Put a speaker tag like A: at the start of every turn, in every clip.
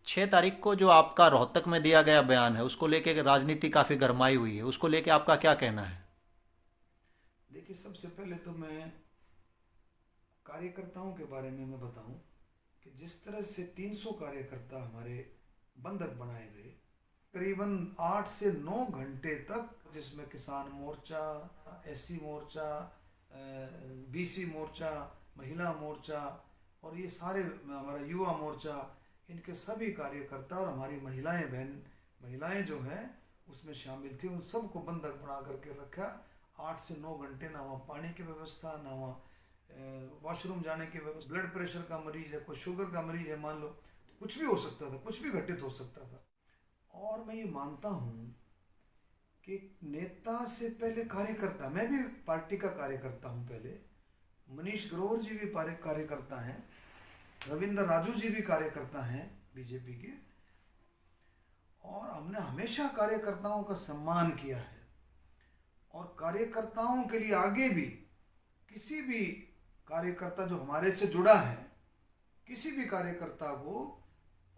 A: 6 तारीख को जो आपका रोहतक में दिया गया बयान है उसको लेके राजनीति काफ़ी गरमाई हुई है, उसको लेके आपका क्या कहना है?
B: देखिए, सबसे पहले तो मैं कार्यकर्ताओं के बारे में मैं बताऊं कि जिस तरह से 300 कार्यकर्ता हमारे बंधक बनाए गए, करीबन 8 से 9 घंटे तक, जिसमें किसान मोर्चा, एससी मोर्चा, बीसी मोर्चा, महिला मोर्चा और ये सारे हमारा युवा मोर्चा, इनके सभी कार्यकर्ता और हमारी महिलाएं जो हैं उसमें शामिल थी, उन सबको बंधक बना करके रखा। 8 से 9 घंटे ना वहाँ पानी की व्यवस्था, ना वहाँ वॉशरूम जाने की व्यवस्था। ब्लड प्रेशर का मरीज है, कोई शुगर का मरीज है, मान लो, तो कुछ भी हो सकता था, कुछ भी घटित हो सकता था। और मैं ये मानता हूँ कि नेता से पहले कार्यकर्ता, मैं भी पार्टी का कार्यकर्ता हूँ पहले, मनीष ग्रोवर जी भी कार्यकर्ता हैं, रविंद्र राजू जी भी कार्यकर्ता हैं बीजेपी के, और हमने हमेशा कार्यकर्ताओं का सम्मान किया है। और कार्यकर्ताओं के लिए आगे भी किसी भी कार्यकर्ता जो हमारे से जुड़ा है, किसी भी कार्यकर्ता को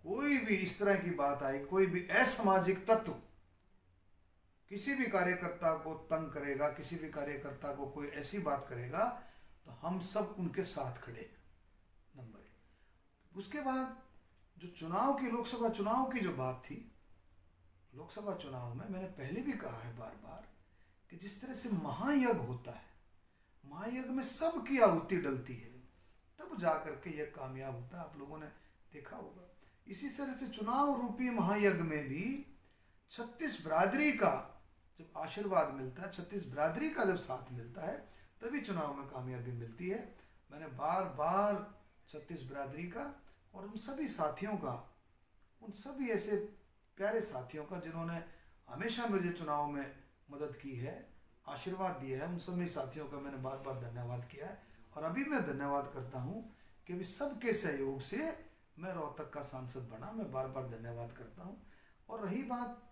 B: कोई भी इस तरह की बात आई, कोई भी असामाजिक तत्व किसी भी कार्यकर्ता को तंग करेगा, किसी भी कार्यकर्ता को कोई ऐसी बात करेगा, तो हम सब उनके साथ खड़े। नंबर एक। उसके बाद जो चुनाव की, लोकसभा चुनाव की जो बात थी, लोकसभा चुनाव में मैंने पहले भी कहा है बार बार कि जिस तरह से महायज्ञ होता है, महायज्ञ में सबकी आहुति डलती है, तब जाकर के यह कामयाब होता है। आप लोगों ने देखा होगा। इसी तरह से चुनाव रूपी महायज्ञ में भी 36 बिरादरी का जब आशीर्वाद मिलता है, 36 बिरादरी का जब साथ मिलता है, तभी चुनाव में कामयाबी मिलती है। मैंने बार बार 36 बिरादरी का और उन सभी साथियों का, उन सभी ऐसे प्यारे साथियों का जिन्होंने हमेशा मुझे चुनाव में मदद की है, आशीर्वाद दिया है, उन सभी साथियों का मैंने बार बार धन्यवाद किया है। और अभी मैं धन्यवाद करता हूँ कि अभी सबके सहयोग से मैं रोहतक का सांसद बना, मैं बार बार धन्यवाद करता हूँ। और रही बात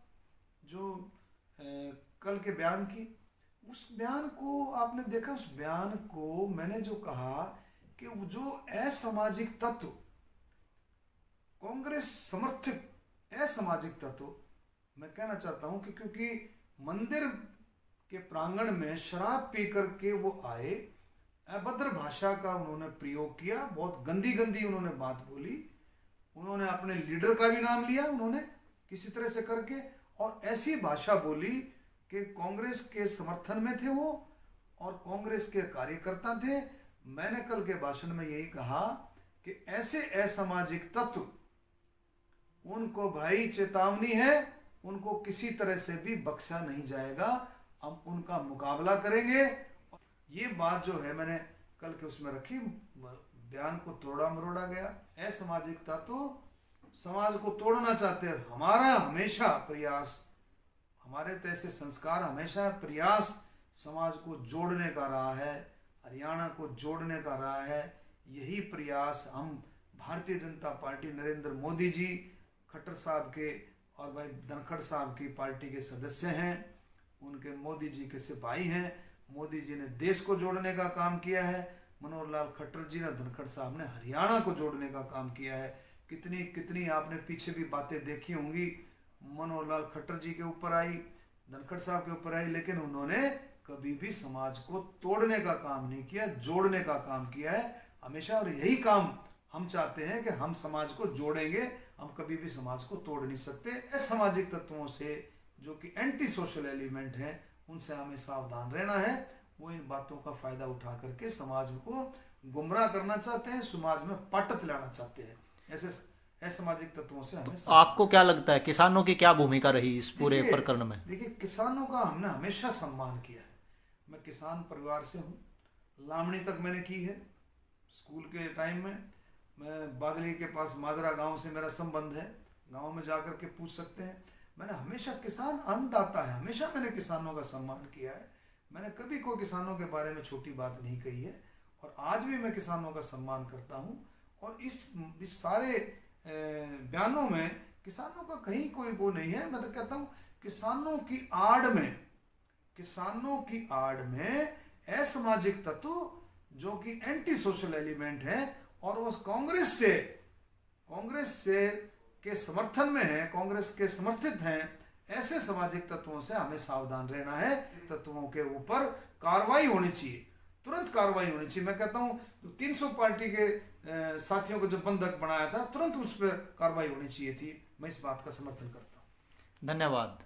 B: जो कल के बयान की, उस बयान को आपने देखा, उस बयान को मैंने जो कहा कि जो असामाजिक तत्व, कांग्रेस समर्थक असामाजिक तत्व, मैं कहना चाहता हूं कि क्योंकि मंदिर के प्रांगण में शराब पी करके वो आए, अभद्र भाषा का उन्होंने प्रयोग किया, बहुत गंदी गंदी उन्होंने बात बोली, उन्होंने अपने लीडर का भी नाम लिया उन्होंने किसी तरह से करके, और ऐसी भाषा बोली कि कांग्रेस के समर्थन में थे वो और कांग्रेस के कार्यकर्ता थे। मैंने कल के भाषण में यही कहा कि ऐसे असामाजिक तत्व, उनको भाई चेतावनी है, उनको किसी तरह से भी बख्शा नहीं जाएगा, हम उनका मुकाबला करेंगे। ये बात जो है मैंने कल के उसमें रखी, बयान को तोड़ा मरोड़ा गया। असामाजिक तत्व समाज को तोड़ना चाहते हैं। हमारा हमेशा प्रयास, हमारे तो ऐसे संस्कार, हमेशा प्रयास समाज को जोड़ने का रहा है, हरियाणा को जोड़ने का रहा है। यही प्रयास हम भारतीय जनता पार्टी, नरेंद्र मोदी जी, खट्टर साहब के और भाई धनखड़ साहब की पार्टी के सदस्य हैं, उनके मोदी जी के सिपाही हैं। मोदी जी ने देश को जोड़ने का काम किया है, मनोहर लाल खट्टर जी ने, धनखड़ साहब ने हरियाणा को जोड़ने का काम किया है। कितनी कितनी आपने पीछे भी बातें देखी होंगी, मनोहर लाल खट्टर जी के ऊपर आई, धनखड़ साहब के ऊपर आई, लेकिन उन्होंने कभी भी समाज को तोड़ने का काम नहीं किया, जोड़ने का काम किया है हमेशा। और यही काम हम चाहते हैं कि हम समाज को जोड़ेंगे, हम कभी भी समाज को तोड़ नहीं सकते। असामाजिक तत्वों से जो कि एंटी सोशल एलिमेंट हैं, उनसे हमें सावधान रहना है। वो इन बातों का फायदा उठा करके समाज को गुमराह करना चाहते हैं, समाज में पाटत लाना चाहते हैं। ऐसे असामाजिक तत्वों से हमें
A: आपको
B: सावधान।
A: क्या लगता है किसानों की क्या भूमिका रही इस पूरे
B: देखिए,
A: प्रकरण में?
B: देखिए, किसानों का हमने हमेशा सम्मान किया है। मैं किसान परिवार से हूँ, लामणी तक मैंने की है। स्कूल के टाइम में मैं बादली के पास माजरा गांव से मेरा संबंध है, गांव में जाकर के पूछ सकते हैं। मैंने हमेशा, किसान अन्नदाता है, हमेशा मैंने किसानों का सम्मान किया है। मैंने कभी कोई किसानों के बारे में छोटी बात नहीं कही है, और आज भी मैं किसानों का सम्मान करता हूँ। और इस सारे बयानों में किसानों का कहीं कोई वो नहीं है। मैं तो कहता हूँ किसानों की आड़ में, किसानों की आड़ में असामाजिक तत्व जो कि एंटी सोशल एलिमेंट है, और वो कांग्रेस से के समर्थन में हैं, कांग्रेस के समर्थित हैं, ऐसे सामाजिक तत्वों से हमें सावधान रहना है। तत्वों के ऊपर कार्रवाई होनी चाहिए, तुरंत कार्रवाई होनी चाहिए। मैं कहता हूँ 300 पार्टी के साथियों को जो बंधक बनाया था, तुरंत उस पर कार्रवाई होनी चाहिए थी। मैं इस बात का समर्थन करता हूँ।
A: धन्यवाद।